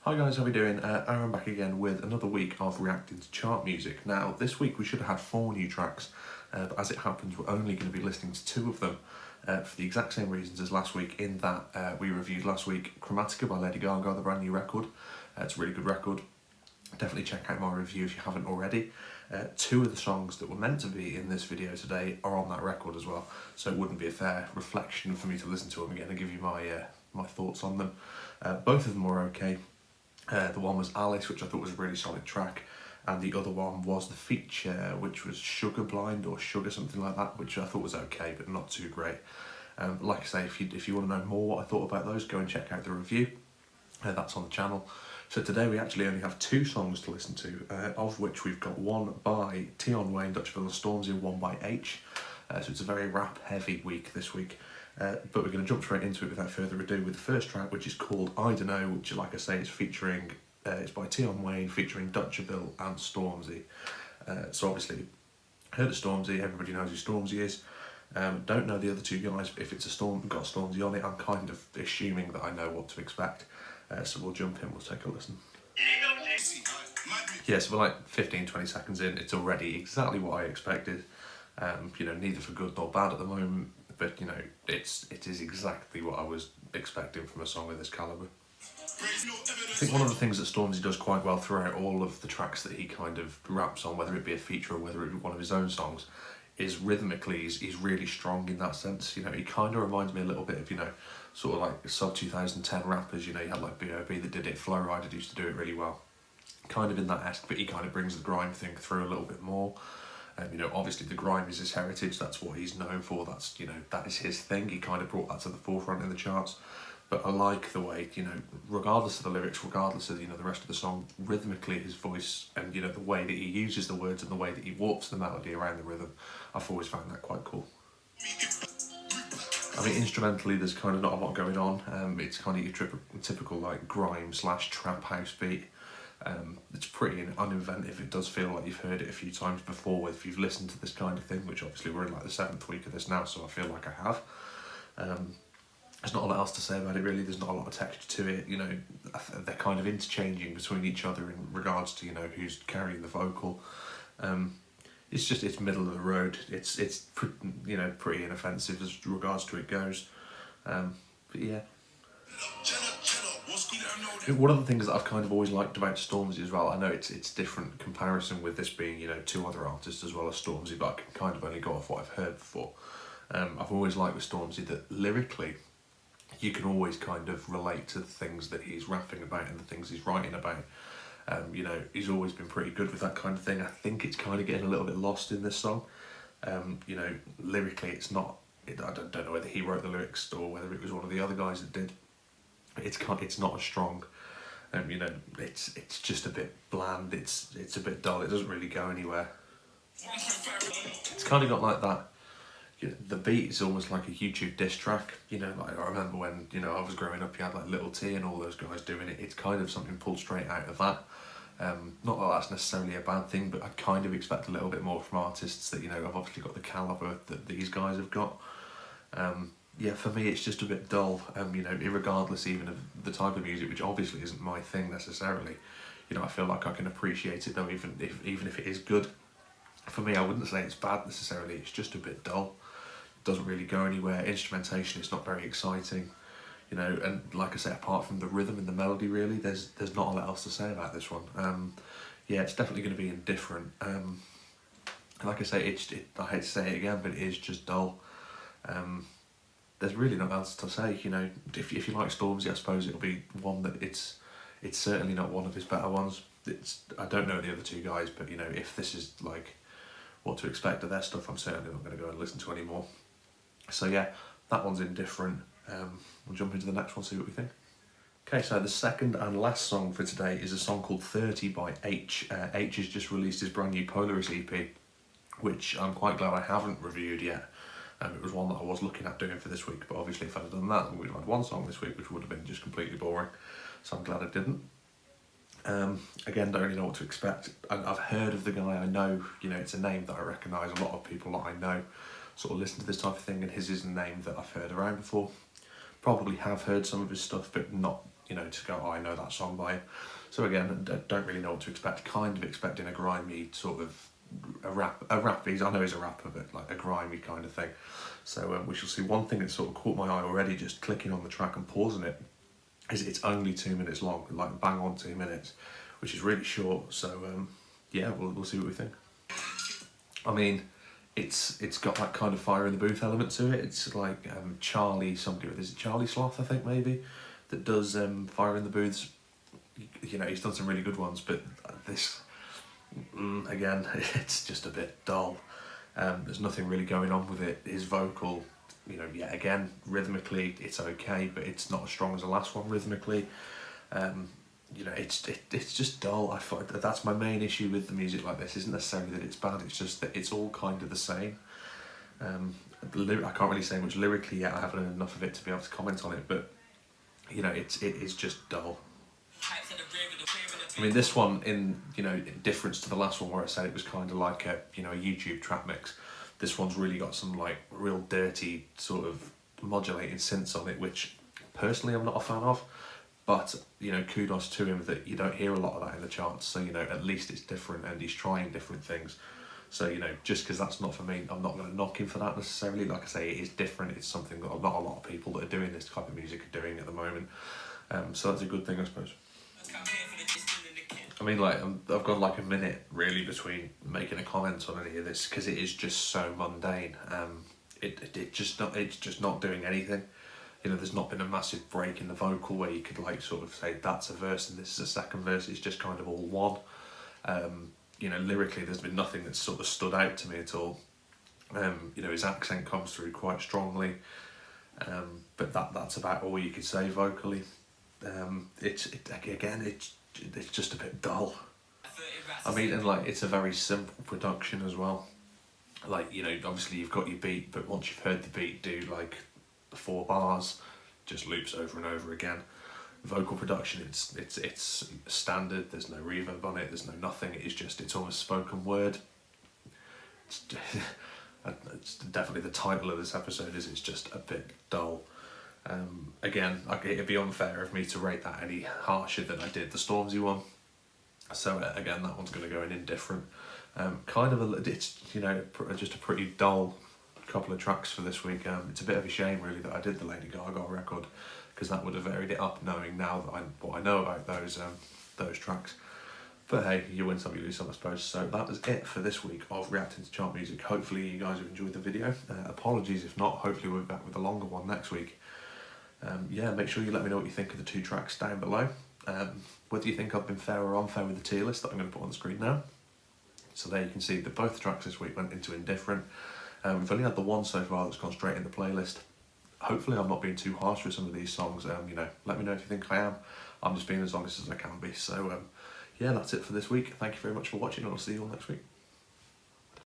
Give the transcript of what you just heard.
Hi guys, how are we doing? Aaron back again with another week of reacting to chart music. Now, this week we should have had 4 new tracks, but as it happens, we're only going to be listening to 2 of them for the exact same reasons as last week, in that we reviewed last week Chromatica by Lady Gaga, the brand new record. It's a really good record. Definitely check out my review if you haven't already. 2 of the songs that were meant to be in this video today are on that record as well, so it wouldn't be a fair reflection for me to listen to them again and give you my thoughts on them. Both of them were okay. The one was Alice, which I thought was a really solid track, and the other one was the feature, which was Sugar Blind or Sugar something like that, which I thought was okay but not too great. Like I say, if you want to know more what I thought about those, go and check out the review. That's on the channel. So today we actually only have 2 songs to listen to, of which we've got one by Tion Wayne, Dutchaville and Stormzy, and one by Aitch. So it's a very rap heavy week this week. But we're going to jump straight into it without further ado with the first track, which is called I Dunno, which, like I say, is featuring, it's by Tion Wayne featuring Dutchaville and Stormzy. So obviously, heard of Stormzy, everybody knows who Stormzy is. Don't know the other 2 guys, but if it's got Stormzy on it, I'm kind of assuming that I know what to expect. So we'll jump in, we'll take a listen. Yeah, so we're like 15-20 seconds in, it's already exactly what I expected. You know, neither for good nor bad at the moment, but you know, it is exactly what I was expecting from a song of this calibre. I think one of the things that Stormzy does quite well throughout all of the tracks that he kind of raps on, whether it be a feature or whether it be one of his own songs, is rhythmically he's really strong in that sense. You know, he kind of reminds me a little bit of, you know, sort of like sub 2010 rappers. You know, you had like B.O.B. that did it, Flow Rider used to do it really well, kind of in that esque, but he kind of brings the grime thing through a little bit more. You know, obviously the grime is his heritage, that's what he's known for, that's, you know, that is his thing. He kind of brought that to the forefront in the charts. But I like the way, you know, regardless of the lyrics, regardless of, you know, the rest of the song, rhythmically his voice and, you know, the way that he uses the words and the way that he warps the melody around the rhythm, I've always found that quite cool. I mean, instrumentally there's kind of not a lot going on. It's kind of your typical like grime / trap house beat. It's pretty uninventive. It does feel like you've heard it a few times before if you've listened to this kind of thing, which obviously we're in like the 7th week of this now, so I feel like I have. There's not a lot else to say about it really. There's not a lot of texture to it. You know, they're kind of interchanging between each other in regards to, you know, who's carrying the vocal. It's middle of the road. It's you know, pretty inoffensive as regards to it goes. But yeah. One of the things that I've kind of always liked about Stormzy as well, I know it's different comparison with this being, you know, 2 other artists as well as Stormzy, but I can kind of only go off what I've heard before. I've always liked with Stormzy that lyrically, you can always kind of relate to the things that he's rapping about and the things he's writing about. You know, he's always been pretty good with that kind of thing. I think it's kind of getting a little bit lost in this song. You know, lyrically it's not, I don't know whether he wrote the lyrics or whether it was one of the other guys that did. It's not as strong. You know, it's just a bit bland, it's a bit dull, it doesn't really go anywhere. It's kind of got like that, you know, the beat is almost like a YouTube diss track. You know, like I remember when, you know, I was growing up, you had like Little T and all those guys doing it. It's kind of something pulled straight out of that. Not that that's necessarily a bad thing, but I kind of expect a little bit more from artists that, you know, have obviously got the calibre that these guys have got. Yeah, for me it's just a bit dull, you know, irregardless even of the type of music, which obviously isn't my thing necessarily. You know, I feel like I can appreciate it though, even if it is good. For me, I wouldn't say it's bad necessarily, it's just a bit dull. It doesn't really go anywhere. Instrumentation, it's not very exciting. You know, and like I say, apart from the rhythm and the melody really, there's not a lot else to say about this one. Yeah, it's definitely going to be indifferent. Like I say, I hate to say it again, but it is just dull. There's really nothing else to say. You know, if you like Stormzy, I suppose it'll be one that it's certainly not one of his better ones. I don't know the other 2 guys, but you know, if this is like what to expect of their stuff, I'm certainly not going to go and listen to anymore. So yeah, that one's indifferent. We'll jump into the next one, see what we think. Okay, so the second and last song for today is a song called 30 by Aitch. Aitch has just released his brand new Polaris EP, which I'm quite glad I haven't reviewed yet. It was one that I was looking at doing for this week, but obviously if I'd have done that, we would have had 1 song this week, which would have been just completely boring. So I'm glad I didn't. Again, don't really know what to expect. I've heard of the guy, I know, you know, it's a name that I recognise. A lot of people that I know sort of listen to this type of thing, and his is a name that I've heard around before. Probably have heard some of his stuff, but not you know, to go, oh, I know that song by him. So again, don't really know what to expect. Kind of expecting a grimy sort of a rap. I know he's a rapper, but like a grimy kind of thing. So we shall see. One thing that sort of caught my eye already, just clicking on the track and pausing it, is it's only 2 minutes long, like bang on 2 minutes, which is really short. So yeah, we'll see what we think. I mean, it's got that kind of fire in the booth element to it. It's like Charlie, somebody, is it Charlie Sloth, I think maybe, that does fire in the booths. You know, he's done some really good ones, but this, again, it's just a bit dull. There's nothing really going on with it. His vocal, you know, yeah, again, rhythmically it's okay, but it's not as strong as the last one rhythmically. You know, it's just dull. I find that's my main issue with the music like this. Isn't necessarily that it's bad, it's just that it's all kind of the same. I can't really say much lyrically yet. I haven't had enough of it to be able to comment on it, but you know, it is just dull. I mean, this one, in, you know, in difference to the last one where I said it was kind of like a, you know, a YouTube trap mix, this one's really got some like real dirty sort of modulating synths on it, which personally I'm not a fan of, but you know, kudos to him that you don't hear a lot of that in the charts. So you know, at least it's different and he's trying different things. So you know, just because that's not for me, I'm not going to knock him for that necessarily. Like I say, it is different. It's something that not a lot of people that are doing this type of music are doing at the moment. So that's a good thing, I suppose. I mean, like, I've got like a minute really between making a comment on any of this because it is just so mundane. It's just not doing anything. You know, there's not been a massive break in the vocal where you could like sort of say that's a verse and this is a second verse. It's just kind of all one. You know, lyrically, there's been nothing that's sort of stood out to me at all. You know, his accent comes through quite strongly, but that's about all you could say vocally. It's just a bit dull. I mean, and like, it's a very simple production as well. Like, you know, obviously you've got your beat, but once you've heard the beat do like 4 bars, just loops over and over again. Vocal production, it's standard. There's no reverb on it. There's no nothing. It's almost spoken word. It's definitely the title of this episode. It's just a bit dull. Again, it'd be unfair of me to rate that any harsher than I did the Stormzy one. So again, that one's going to go in indifferent. It's, you know, just a pretty dull couple of tracks for this week. It's a bit of a shame really that I did the Lady Gaga record, because that would have varied it up, knowing now that what I know about those tracks. But hey, you win some, you lose some, I suppose. So that was it for this week of reacting to chart music. Hopefully you guys have enjoyed the video. Apologies if not. Hopefully we'll be back with a longer one next week. Yeah, make sure you let me know what you think of the 2 tracks down below. Whether you think I've been fair or unfair with the tier list that I'm going to put on the screen now. So there you can see that both tracks this week went into indifferent. We've only had the one so far that's gone straight in the playlist. Hopefully I'm not being too harsh with some of these songs. You know, let me know if you think I am. I'm just being as honest as I can be. So yeah, that's it for this week. Thank you very much for watching, and I'll see you all next week.